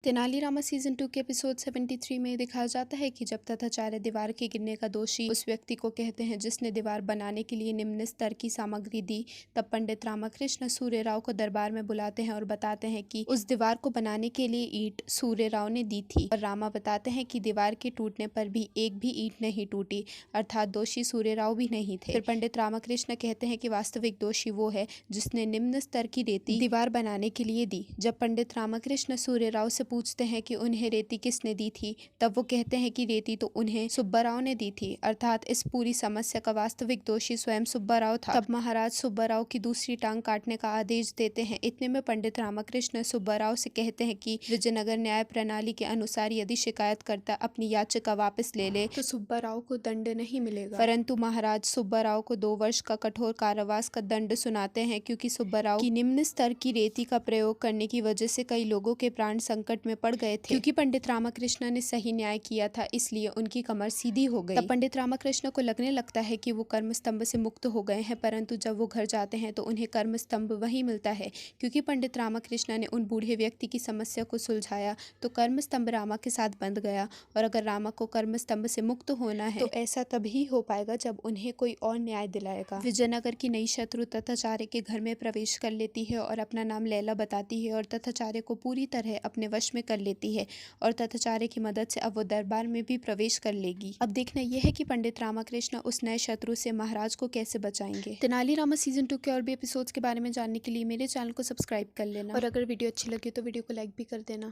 Tenali Rama season 2 के episode 73 में दिखाया जाता है कि जब तथाचार्य दीवार के गिरने का दोषी उस व्यक्ति को कहते हैं जिसने दीवार बनाने के लिए निम्न स्तर की सामग्री दी, तब पंडित रामाकृष्ण सूर्य राव को दरबार में बुलाते हैं और बताते हैं कि उस दीवार को बनाने के लिए ईंट सूर्य राव ने दी थी। और रामा बताते हैं कि दीवार के टूटने पर भी एक भी ईंट नहीं टूटी, अर्थात दोषी सूर्य राव भी नहीं थे। फिर पंडित रामाकृष्ण कहते हैं कि वास्तविक दोषी वो है जिसने निम्न स्तर की रेती दीवार बनाने के लिए दी। जब पंडित रामाकृष्ण सूर्य राव से पूछते हैं कि उन्हें रेती किसने दी थी, तब वो कहते हैं कि रेती तो उन्हें सुब्बा राव ने दी थी, अर्थात इस पूरी समस्या का वास्तविक दोषी स्वयं सुब्बा राव था। तब महाराज सुब्बा राव की दूसरी टांग काटने का आदेश देते हैं। इतने में पंडित रामाकृष्ण सुब्बा राव से कहते हैं कि विजयनगर न्याय प्रणाली के अनुसार यदि शिकायतकर्ता अपनी याचिका वापस ले ले तो सुब्बा राव को दंड नहीं मिलेगा, परंतु महाराज सुब्बा राव को 2 वर्ष का कठोर कारावास का दंड सुनाते हैं, क्योंकि सुब्बा राव की निम्न स्तर की रेती का प्रयोग करने की वजह से कई लोगों के प्राण संकट में पड़ गए थे। क्योंकि पंडित रामाकृष्ण ने सही न्याय किया था, इसलिए उनकी कमर सीधी हो गई। तब पंडित रामाकृष्ण को लगने लगता है कि वो कर्म स्तंभ से मुक्त हो गए हैं, परंतु जब वो घर जाते हैं तो उन्हें कर्म स्तंभ वही मिलता है। क्योंकि पंडित रामाकृष्ण ने उन बूढ़े व्यक्ति की समस्या को सुलझाया तो कर्म स्तंभ रामा के साथ बंध गया, और अगर रामा को कर्म स्तंभ से मुक्त होना है तो ऐसा तभी हो पाएगा जब उन्हें कोई और न्याय दिलाएगा। विजयनगर की नई शत्रु तथाचार्य के घर में प्रवेश कर लेती है और अपना नाम लैला बताती है और तथाचार्य को पूरी तरह अपने वश में कर लेती है, और तथाचार्य की मदद से अब वो दरबार में भी प्रवेश कर लेगी। अब देखना यह है कि पंडित रामाकृष्ण उस नए शत्रु से महाराज को कैसे बचाएंगे। तेनालीरामा सीजन 2 के और भी एपिसोड्स के बारे में जानने के लिए मेरे चैनल को सब्सक्राइब कर लेना, और अगर वीडियो अच्छी लगी तो वीडियो को लाइक भी कर देना।